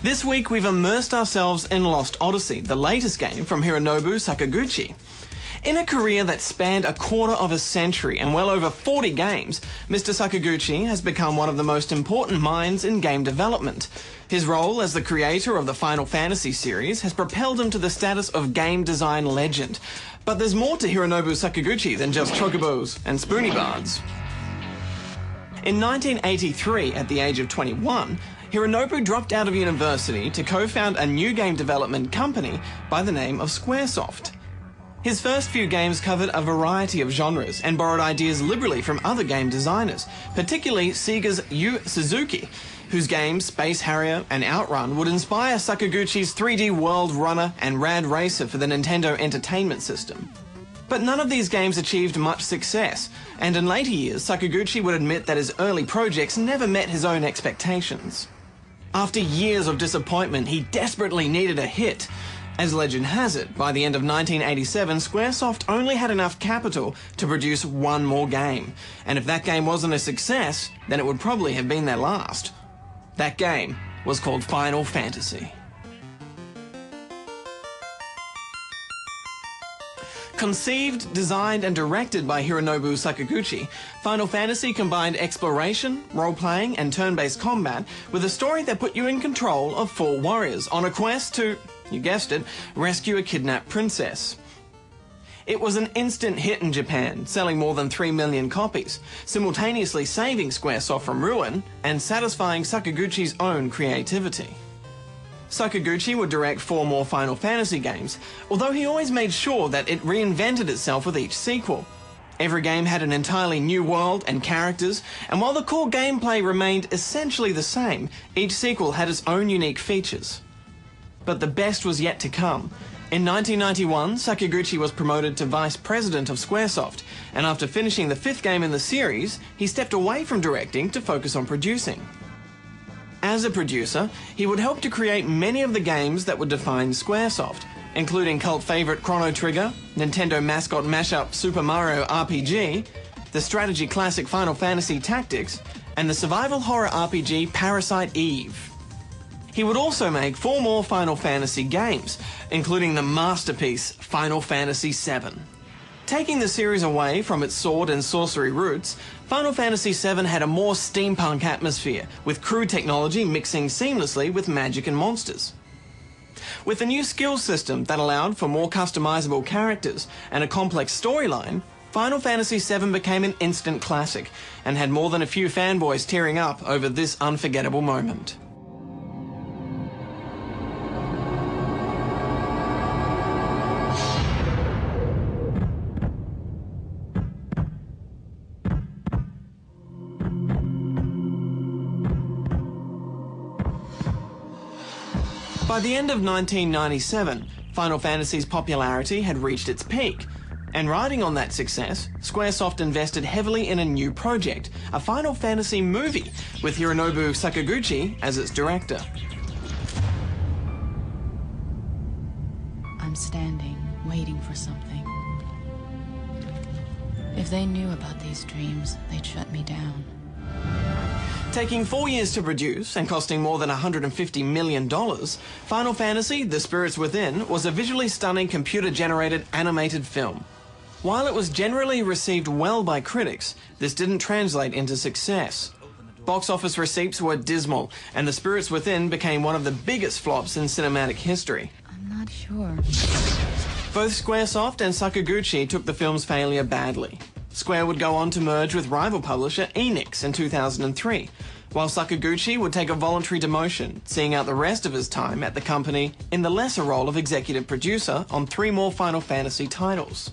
This week we've immersed ourselves in Lost Odyssey, the latest game from Hironobu Sakaguchi. In a career that spanned a quarter of a century and well over 40 games, Mr. Sakaguchi has become one of the most important minds in game development. His role as the creator of the Final Fantasy series has propelled him to the status of game design legend. But there's more to Hironobu Sakaguchi than just chocobos and spoonie bards. In 1983, at the age of 21, Hironobu dropped out of university to co-found a new game development company by the name of Squaresoft. His first few games covered a variety of genres and borrowed ideas liberally from other game designers, particularly Sega's Yu Suzuki, whose games Space Harrier and Outrun would inspire Sakaguchi's 3D World Runner and Rad Racer for the Nintendo Entertainment System. But none of these games achieved much success, and in later years Sakaguchi would admit that his early projects never met his own expectations. After years of disappointment, he desperately needed a hit. As legend has it, by the end of 1987, Squaresoft only had enough capital to produce one more game. And if that game wasn't a success, then it would probably have been their last. That game was called Final Fantasy. Conceived, designed and directed by Hironobu Sakaguchi, Final Fantasy combined exploration, role-playing and turn-based combat with a story that put you in control of 4 warriors on a quest to, you guessed it, rescue a kidnapped princess. It was an instant hit in Japan, selling more than 3 million copies, simultaneously saving Squaresoft from ruin and satisfying Sakaguchi's own creativity. Sakaguchi would direct 4 more Final Fantasy games, although he always made sure that it reinvented itself with each sequel. Every game had an entirely new world and characters, and while the core gameplay remained essentially the same, each sequel had its own unique features. But the best was yet to come. In 1991, Sakaguchi was promoted to Vice President of Squaresoft, and after finishing the 5th game in the series, he stepped away from directing to focus on producing. As a producer, he would help to create many of the games that would define Squaresoft, including cult favourite Chrono Trigger, Nintendo mascot mashup Super Mario RPG, the strategy classic Final Fantasy Tactics, and the survival horror RPG Parasite Eve. He would also make 4 more Final Fantasy games, including the masterpiece Final Fantasy VII. Taking the series away from its sword and sorcery roots, Final Fantasy VII had a more steampunk atmosphere, with crew technology mixing seamlessly with magic and monsters. With a new skill system that allowed for more customizable characters and a complex storyline, Final Fantasy VII became an instant classic and had more than a few fanboys tearing up over this unforgettable moment. By the end of 1997, Final Fantasy's popularity had reached its peak, and riding on that success, Squaresoft invested heavily in a new project, a Final Fantasy movie, with Hironobu Sakaguchi as its director. I'm standing, waiting for something. If they knew about these dreams, they'd shut me down. Taking 4 years to produce and costing more than $150 million, Final Fantasy: The Spirits Within was a visually stunning computer-generated animated film. While it was generally received well by critics, this didn't translate into success. Box office receipts were dismal, and The Spirits Within became one of the biggest flops in cinematic history. I'm not sure. Both Squaresoft and Sakaguchi took the film's failure badly. Square would go on to merge with rival publisher Enix in 2003, while Sakaguchi would take a voluntary demotion, seeing out the rest of his time at the company in the lesser role of executive producer on 3 more Final Fantasy titles.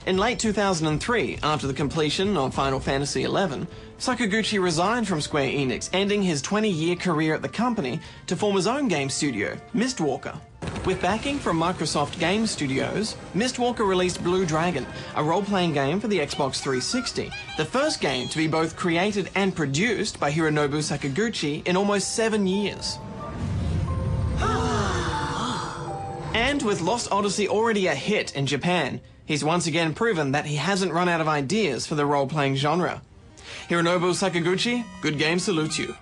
In late 2003, after the completion of Final Fantasy XI, Sakaguchi resigned from Square Enix, ending his 20-year career at the company to form his own game studio, Mistwalker. With backing from Microsoft Game Studios, Mistwalker released Blue Dragon, a role-playing game for the Xbox 360, the first game to be both created and produced by Hironobu Sakaguchi in almost 7 years. And with Lost Odyssey already a hit in Japan, he's once again proven that he hasn't run out of ideas for the role-playing genre. Hironobu Sakaguchi, good game salutes you.